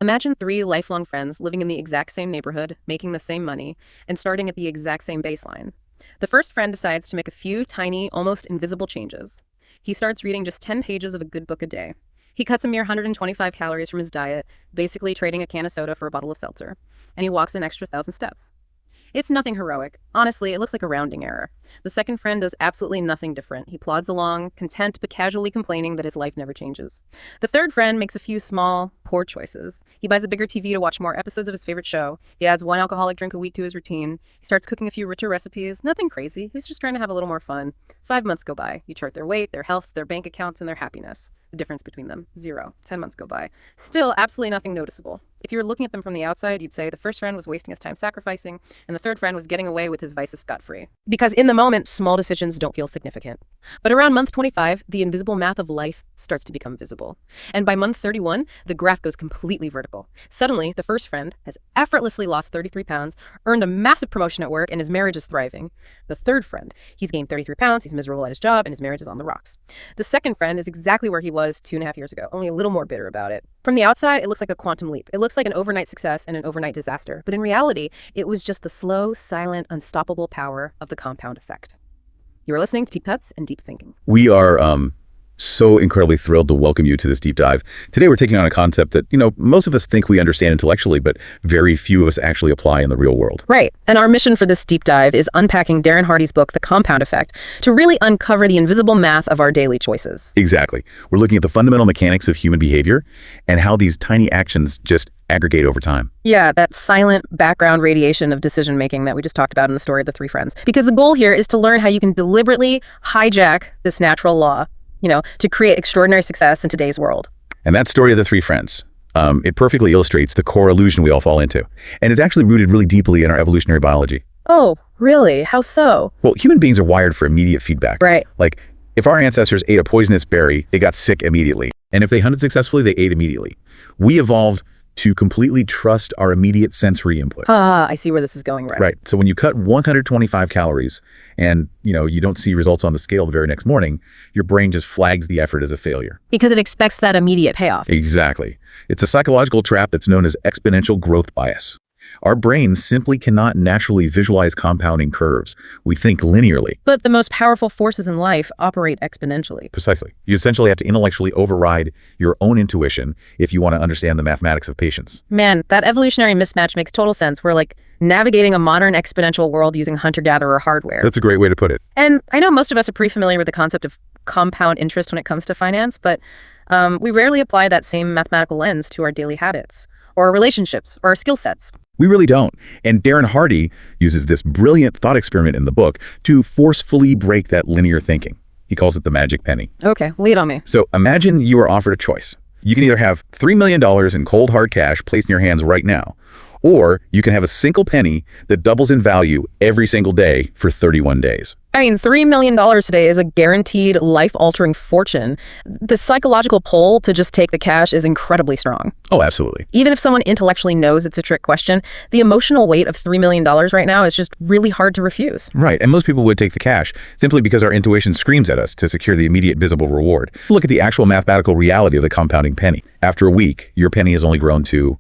Imagine three lifelong friends living in the exact same neighborhood, making the same money, and starting at the exact same baseline. The first friend decides to make a few tiny, almost invisible changes. He starts reading just 10 pages of a good book a day. He cuts a mere 125 calories from his diet, basically trading a can of soda for a bottle of seltzer. And he walks an extra 1,000 steps. It's nothing heroic. Honestly, it looks like a rounding error. The second friend does absolutely nothing different. He plods along, content but casually complaining that his life never changes. The third friend makes a few small, poor choices. He buys a bigger TV to watch more episodes of his favorite show. He adds one alcoholic drink a week to his routine. He starts cooking a few richer recipes. Nothing crazy. He's just trying to have a little more fun. 5 months go by. You chart their weight, their health, their bank accounts, and their happiness. The difference between them, 0. 10 months go by. Still, absolutely nothing noticeable. If you were looking at them from the outside, you'd say the first friend was wasting his time sacrificing, and the third friend was getting away with his vices scot-free. Because in the moment, small decisions don't feel significant. But around month 25, the invisible math of life starts to become visible. And by month 31, the graph goes completely vertical. Suddenly, the first friend has effortlessly lost 33 pounds, earned a massive promotion at work, and his marriage is thriving. The third friend, he's gained 33 pounds, he's miserable at his job, and his marriage is on the rocks. The second friend is exactly where he was 2.5 years ago, only a little more bitter about it. From the outside, it looks like a quantum leap. It looks like an overnight success and an overnight disaster. But in reality, it was just the slow, silent, unstoppable power of the compound effect. You are listening to Deep Cuts and Deep Thinking. We are so incredibly thrilled to welcome you to this deep dive. Today we're taking on a concept that, most of us think we understand intellectually, but very few of us actually apply in the real world. Right. And our mission for this deep dive is unpacking Darren Hardy's book, The Compound Effect, to really uncover the invisible math of our daily choices. Exactly. We're looking at the fundamental mechanics of human behavior and how these tiny actions just aggregate over time. Yeah, that silent background radiation of decision-making that we just talked about in the story of the three friends. Because the goal here is to learn how you can deliberately hijack this natural law, to create extraordinary success in today's world. And that story of the three friends, it perfectly illustrates the core illusion we all fall into. And it's actually rooted really deeply in our evolutionary biology. Oh, really? How so? Well, human beings are wired for immediate feedback. Right. Like, if our ancestors ate a poisonous berry, they got sick immediately. And if they hunted successfully, they ate immediately. We evolved to completely trust our immediate sensory input. I see where this is going, right? Right. So when you cut 125 calories and, you don't see results on the scale the very next morning, your brain just flags the effort as a failure. Because it expects that immediate payoff. Exactly. It's a psychological trap that's known as exponential growth bias. Our brains simply cannot naturally visualize compounding curves. We think linearly. But the most powerful forces in life operate exponentially. Precisely. You essentially have to intellectually override your own intuition if you want to understand the mathematics of patience. Man, that evolutionary mismatch makes total sense. We're like navigating a modern exponential world using hunter-gatherer hardware. That's a great way to put it. And I know most of us are pretty familiar with the concept of compound interest when it comes to finance, but we rarely apply that same mathematical lens to our daily habits, or our relationships, or our skill sets. We really don't. And Darren Hardy uses this brilliant thought experiment in the book to forcefully break that linear thinking. He calls it the magic penny. Okay, lead on me. So imagine you are offered a choice. You can either have $3 million in cold hard cash placed in your hands right now, or you can have a single penny that doubles in value every single day for 31 days. I mean, $3 million today is a guaranteed life-altering fortune. The psychological pull to just take the cash is incredibly strong. Oh, absolutely. Even if someone intellectually knows it's a trick question, the emotional weight of $3 million right now is just really hard to refuse. Right, and most people would take the cash simply because our intuition screams at us to secure the immediate visible reward. Look at the actual mathematical reality of the compounding penny. After a week, your penny has only grown to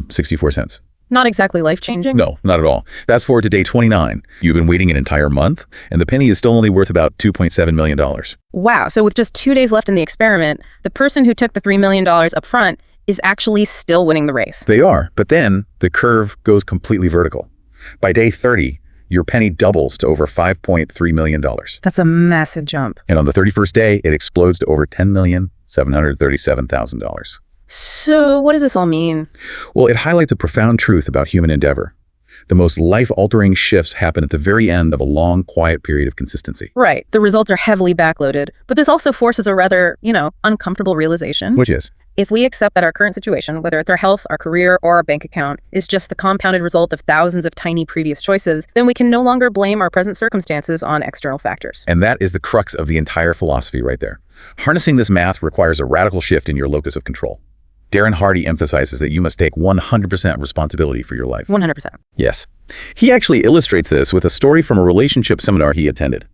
64 cents. Not exactly life-changing? No, not at all. Fast forward to day 29. You've been waiting an entire month, and the penny is still only worth about $2.7 million. Wow, so with just 2 days left in the experiment, the person who took the $3 million up front is actually still winning the race. They are, but then the curve goes completely vertical. By day 30, your penny doubles to over $5.3 million. That's a massive jump. And on the 31st day, it explodes to over $10,737,000. So what does this all mean? Well, it highlights a profound truth about human endeavor. The most life-altering shifts happen at the very end of a long, quiet period of consistency. Right. The results are heavily backloaded, but this also forces a rather, uncomfortable realization. Which is? If we accept that our current situation, whether it's our health, our career, or our bank account, is just the compounded result of thousands of tiny previous choices, then we can no longer blame our present circumstances on external factors. And that is the crux of the entire philosophy right there. Harnessing this math requires a radical shift in your locus of control. Darren Hardy emphasizes that you must take 100% responsibility for your life. 100%. Yes. He actually illustrates this with a story from a relationship seminar he attended.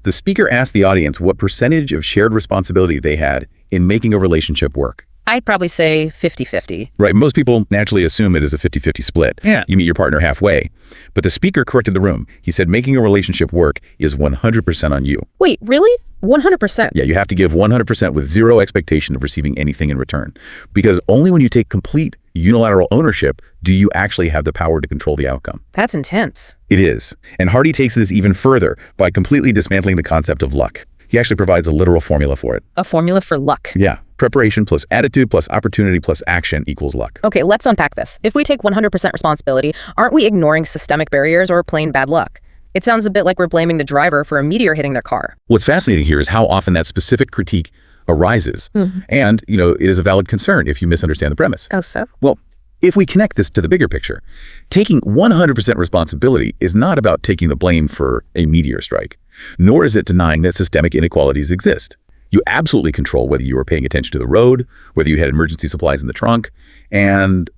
The speaker asked the audience what percentage of shared responsibility they had in making a relationship work. I'd probably say 50-50. Right. Most people naturally assume it is a 50-50 split. Yeah. You meet your partner halfway. But the speaker corrected the room. He said making a relationship work is 100% on you. Wait, really? 100%? Yeah, you have to give 100% with zero expectation of receiving anything in return. Because only when you take complete unilateral ownership do you actually have the power to control the outcome. That's intense. It is. And Hardy takes this even further by completely dismantling the concept of luck. He actually provides a literal formula for it. A formula for luck. Yeah. Preparation plus attitude plus opportunity plus action equals luck. Okay, let's unpack this. If we take 100% responsibility, aren't we ignoring systemic barriers or plain bad luck? It sounds a bit like we're blaming the driver for a meteor hitting their car. What's fascinating here is how often that specific critique arises. And, it is a valid concern if you misunderstand the premise. Oh, so? Well, if we connect this to the bigger picture, taking 100% responsibility is not about taking the blame for a meteor strike, nor is it denying that systemic inequalities exist. You absolutely control whether you are paying attention to the road, whether you had emergency supplies in the trunk, and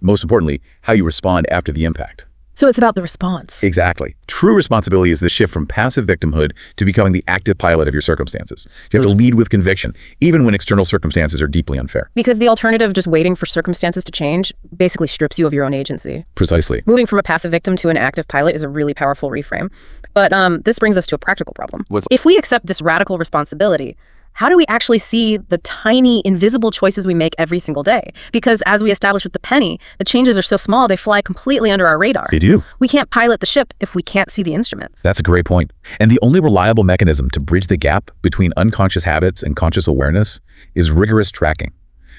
most importantly, how you respond after the impact. So it's about the response. Exactly. True responsibility is the shift from passive victimhood to becoming the active pilot of your circumstances. You have to lead with conviction, even when external circumstances are deeply unfair. Because the alternative, just waiting for circumstances to change, basically strips you of your own agency. Precisely. Moving from a passive victim to an active pilot is a really powerful reframe. But this brings us to a practical problem. If we accept this radical responsibility, how do we actually see the tiny, invisible choices we make every single day? Because as we established with the penny, the changes are so small, they fly completely under our radar. They do. We can't pilot the ship if we can't see the instruments. That's a great point. And the only reliable mechanism to bridge the gap between unconscious habits and conscious awareness is rigorous tracking.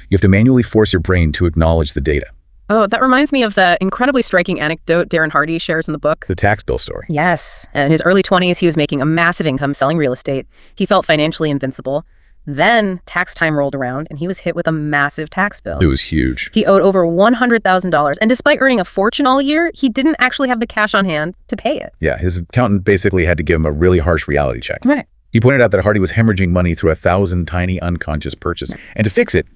You have to manually force your brain to acknowledge the data. Oh, that reminds me of the incredibly striking anecdote Darren Hardy shares in the book. The tax bill story. Yes. In his early 20s, he was making a massive income selling real estate. He felt financially invincible. Then tax time rolled around and he was hit with a massive tax bill. It was huge. He owed over $100,000. And despite earning a fortune all year, he didn't actually have the cash on hand to pay it. Yeah, his accountant basically had to give him a really harsh reality check. Right. He pointed out that Hardy was hemorrhaging money through 1,000 tiny unconscious purchases. And to fix it,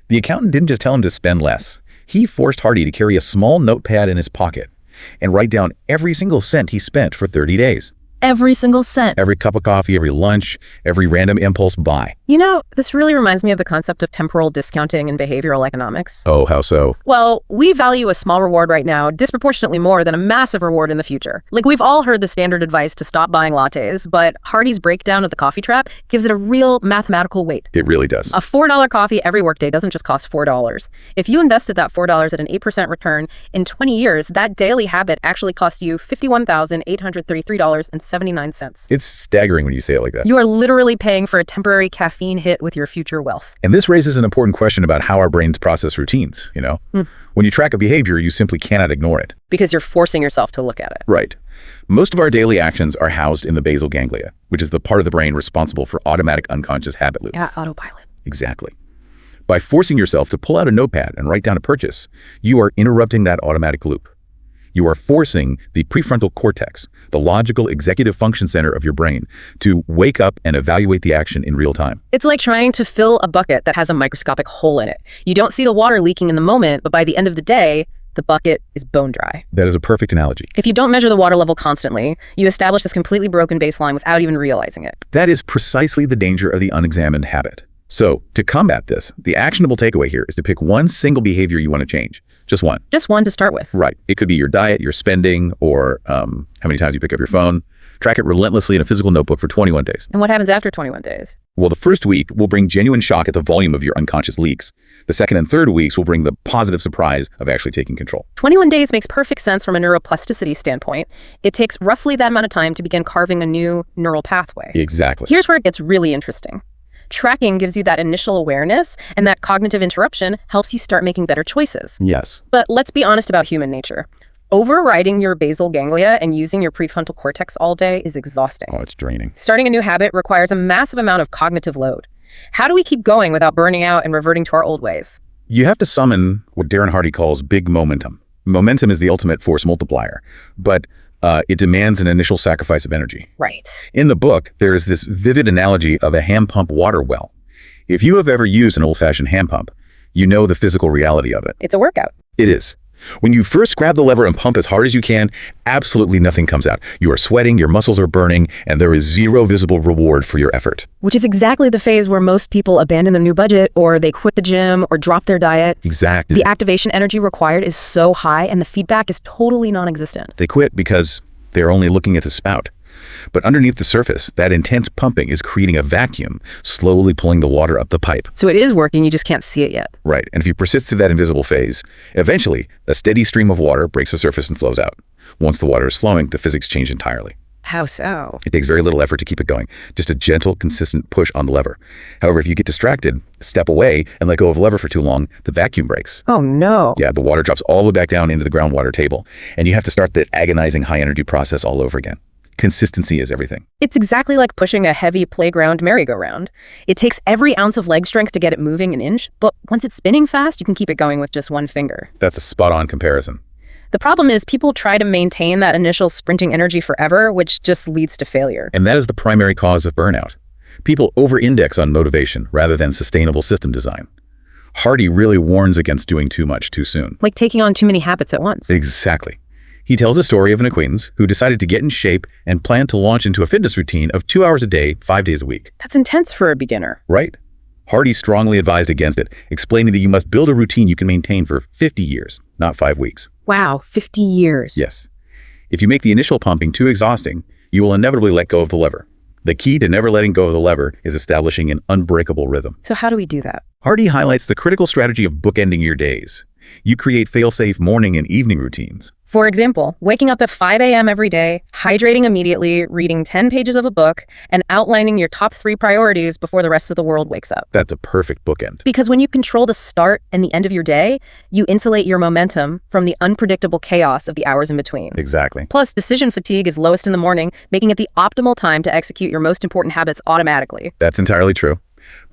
the accountant didn't just tell him to spend less. He forced Hardy to carry a small notepad in his pocket and write down every single cent he spent for 30 days. Every single cent. Every cup of coffee, every lunch, every random impulse buy. You know, this really reminds me of the concept of temporal discounting in behavioral economics. Oh, how so? Well, we value a small reward right now disproportionately more than a massive reward in the future. Like, we've all heard the standard advice to stop buying lattes, but Hardy's breakdown of the coffee trap gives it a real mathematical weight. It really does. A $4 coffee every workday doesn't just cost $4. If you invested that $4 at an 8% return, in 20 years, that daily habit actually cost you $51,833.79. It's staggering when you say it like that. You are literally paying for a temporary caffeine hit with your future wealth. And this raises an important question about how our brains process routines, When you track a behavior, you simply cannot ignore it. Because you're forcing yourself to look at it. Right. Most of our daily actions are housed in the basal ganglia, which is the part of the brain responsible for automatic unconscious habit loops. Yeah, autopilot. Exactly. By forcing yourself to pull out a notepad and write down a purchase, you are interrupting that automatic loop. You are forcing the prefrontal cortex, the logical executive function center of your brain, to wake up and evaluate the action in real time. It's like trying to fill a bucket that has a microscopic hole in it. You don't see the water leaking in the moment, but by the end of the day, the bucket is bone dry. That is a perfect analogy. If you don't measure the water level constantly, you establish this completely broken baseline without even realizing it. That is precisely the danger of the unexamined habit. So, to combat this, the actionable takeaway here is to pick one single behavior you want to change. Just one. Just one to start with. Right. It could be your diet, your spending, or how many times you pick up your phone. Track it relentlessly in a physical notebook for 21 days. And what happens after 21 days? Well, the first week will bring genuine shock at the volume of your unconscious leaks. The second and third weeks will bring the positive surprise of actually taking control. 21 days makes perfect sense from a neuroplasticity standpoint. It takes roughly that amount of time to begin carving a new neural pathway. Exactly. Here's where it gets really interesting. Tracking gives you that initial awareness, and that cognitive interruption helps you start making better choices. Yes. But let's be honest about human nature. Overriding your basal ganglia and using your prefrontal cortex all day is exhausting. Oh, it's draining. Starting a new habit requires a massive amount of cognitive load. How do we keep going without burning out and reverting to our old ways? You have to summon what Darren Hardy calls big momentum. Momentum is the ultimate force multiplier, but it demands an initial sacrifice of energy. Right. In the book, there is this vivid analogy of a hand pump water well. If you have ever used an old-fashioned hand pump, you know the physical reality of it. It's a workout. It is. When you first grab the lever and pump as hard as you can, absolutely nothing comes out. You are sweating, your muscles are burning, and there is zero visible reward for your effort. Which is exactly the phase where most people abandon their new budget, or they quit the gym, or drop their diet. Exactly. The activation energy required is so high, and the feedback is totally non-existent. They quit because they're only looking at the spout. But underneath the surface, that intense pumping is creating a vacuum, slowly pulling the water up the pipe. So it is working, you just can't see it yet. Right, and if you persist through that invisible phase, eventually, a steady stream of water breaks the surface and flows out. Once the water is flowing, the physics change entirely. How so? It takes very little effort to keep it going, just a gentle, consistent push on the lever. However, if you get distracted, step away, and let go of the lever for too long, the vacuum breaks. Oh no. Yeah, the water drops all the way back down into the groundwater table, and you have to start the agonizing high-energy process all over again. Consistency is everything. It's exactly like pushing a heavy playground merry-go-round. It takes every ounce of leg strength to get it moving an inch, but once it's spinning fast, you can keep it going with just one finger. That's a spot-on comparison. The problem is people try to maintain that initial sprinting energy forever, which just leads to failure. And that is the primary cause of burnout. People over-index on motivation rather than sustainable system design. Hardy really warns against doing too much too soon. Like taking on too many habits at once. Exactly. He tells a story of an acquaintance who decided to get in shape and planned to launch into a fitness routine of 2 hours a day, 5 days a week. That's intense for a beginner. Right? Hardy strongly advised against it, explaining that you must build a routine you can maintain for 50 years, not 5 weeks. Wow, 50 years. Yes. If you make the initial pumping too exhausting, you will inevitably let go of the lever. The key to never letting go of the lever is establishing an unbreakable rhythm. So how do we do that? Hardy highlights the critical strategy of bookending your days. You create fail-safe morning and evening routines. For example, waking up at 5 a.m. every day, hydrating immediately, reading 10 pages of a book, and outlining your top 3 priorities before the rest of the world wakes up. That's a perfect bookend. Because when you control the start and the end of your day, you insulate your momentum from the unpredictable chaos of the hours in between. Exactly. Plus, decision fatigue is lowest in the morning, making it the optimal time to execute your most important habits automatically. That's entirely true.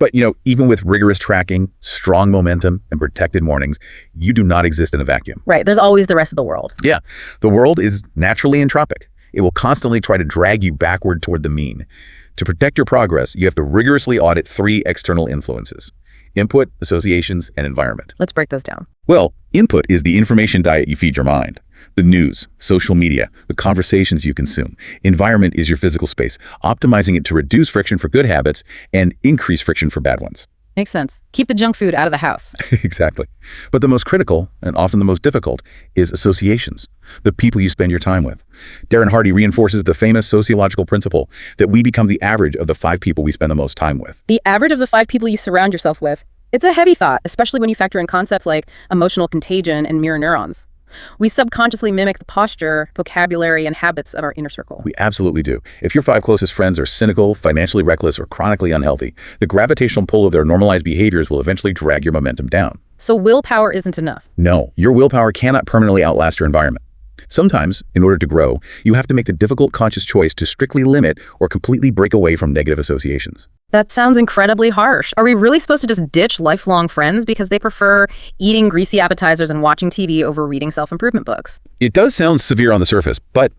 But, even with rigorous tracking, strong momentum, and protected mornings, you do not exist in a vacuum. Right, there's always the rest of the world. Yeah, the world is naturally entropic. It will constantly try to drag you backward toward the mean. To protect your progress, you have to rigorously audit 3 external influences: input, associations, and environment. Let's break those down. Well, input is the information diet you feed your mind. The news, social media, the conversations you consume. Environment is your physical space, optimizing it to reduce friction for good habits and increase friction for bad ones. Makes sense. Keep the junk food out of the house. Exactly. But the most critical, and often the most difficult, is associations, the people you spend your time with. Darren Hardy reinforces the famous sociological principle that we become the average of the 5 people we spend the most time with. The average of the 5 people you surround yourself with. It's a heavy thought, especially when you factor in concepts like emotional contagion and mirror neurons. We subconsciously mimic the posture, vocabulary, and habits of our inner circle. We absolutely do. If your 5 closest friends are cynical, financially reckless, or chronically unhealthy, the gravitational pull of their normalized behaviors will eventually drag your momentum down. So willpower isn't enough. No, your willpower cannot permanently outlast your environment. Sometimes, in order to grow, you have to make the difficult conscious choice to strictly limit or completely break away from negative associations. That sounds incredibly harsh. Are we really supposed to just ditch lifelong friends because they prefer eating greasy appetizers and watching TV over reading self-improvement books? It does sound severe on the surface, but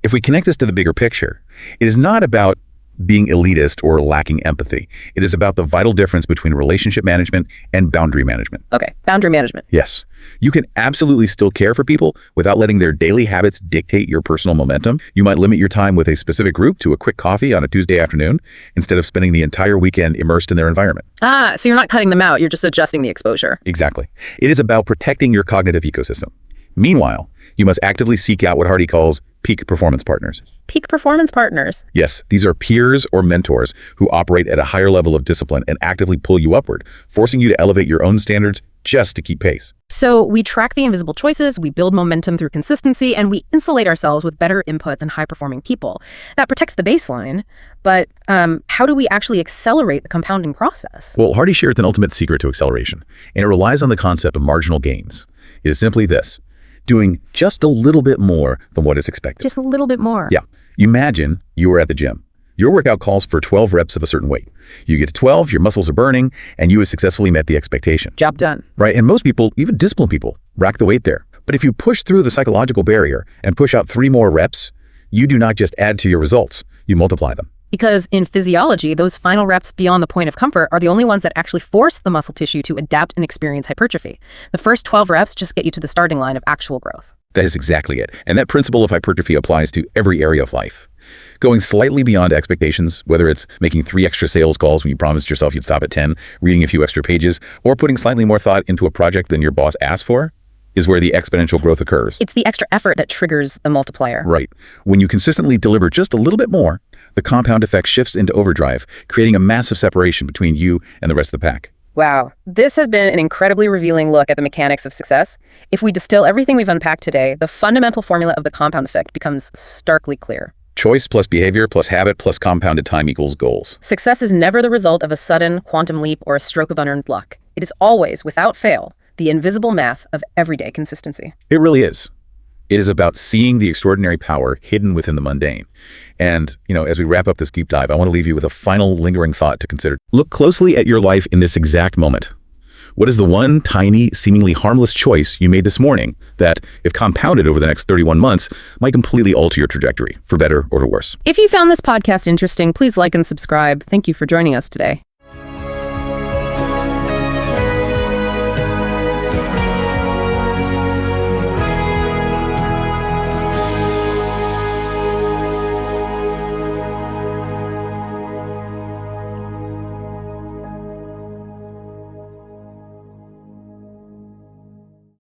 if we connect this to the bigger picture, it is not about being elitist or lacking empathy. It is about the vital difference between relationship management and boundary management. Okay, boundary management. Yes. You can absolutely still care for people without letting their daily habits dictate your personal momentum. You might limit your time with a specific group to a quick coffee on a Tuesday afternoon instead of spending the entire weekend immersed in their environment. So you're not cutting them out, you're just adjusting the exposure. Exactly. It is about protecting your cognitive ecosystem. Meanwhile, you must actively seek out what Hardy calls peak performance partners. Peak performance partners. Yes, these are peers or mentors who operate at a higher level of discipline and actively pull you upward, forcing you to elevate your own standards just to keep pace. So we track the invisible choices, we build momentum through consistency, and we insulate ourselves with better inputs and high-performing people. That protects the baseline, but how do we actually accelerate the compounding process? Well, Hardy shares an ultimate secret to acceleration, and it relies on the concept of marginal gains. It is simply this: doing just a little bit more than what is expected. Just a little bit more. Yeah. Imagine you were at the gym. Your workout calls for 12 reps of a certain weight. You get to 12, your muscles are burning, and you have successfully met the expectation. Job done. Right? And most people, even disciplined people, rack the weight there. But if you push through the psychological barrier and push out 3 more reps, you do not just add to your results, you multiply them. Because in physiology, those final reps beyond the point of comfort are the only ones that actually force the muscle tissue to adapt and experience hypertrophy. The first 12 reps just get you to the starting line of actual growth. That is exactly it. And that principle of hypertrophy applies to every area of life. Going slightly beyond expectations, whether it's making 3 extra sales calls when you promised yourself you'd stop at 10, reading a few extra pages, or putting slightly more thought into a project than your boss asked for, is where the exponential growth occurs. It's the extra effort that triggers the multiplier. Right. When you consistently deliver just a little bit more, the compound effect shifts into overdrive, creating a massive separation between you and the rest of the pack. Wow, this has been an incredibly revealing look at the mechanics of success. If we distill everything we've unpacked today, the fundamental formula of the compound effect becomes starkly clear. Choice plus behavior plus habit plus compounded time equals goals. Success is never the result of a sudden quantum leap or a stroke of unearned luck. It is always, without fail, the invisible math of everyday consistency. It really is. It is about seeing the extraordinary power hidden within the mundane. And, as we wrap up this deep dive, I want to leave you with a final lingering thought to consider. Look closely at your life in this exact moment. What is the one tiny, seemingly harmless choice you made this morning that, if compounded over the next 31 months, might completely alter your trajectory, for better or for worse? If you found this podcast interesting, please like and subscribe. Thank you for joining us today.